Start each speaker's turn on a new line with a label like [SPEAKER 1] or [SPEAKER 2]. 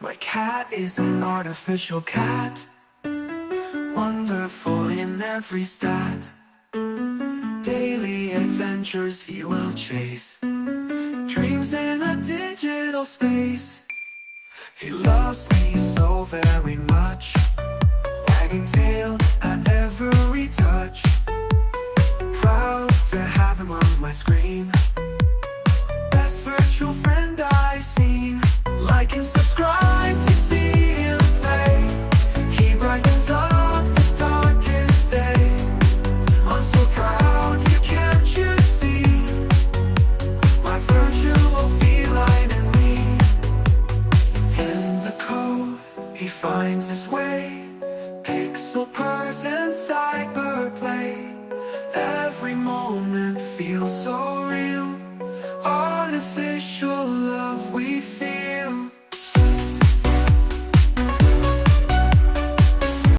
[SPEAKER 1] My cat is an artificial cat, wonderful in every stat. Daily adventures he will chase, dreams in a digital space. He loves me so very much, wagging tail at every touch. Proud to have him on my screen, best virtual friend I've seen. Like and subscribe to see him play. He brightens up the darkest day. I'm so proud, you can't you see? My virtual feline and me. In the code, he finds his way.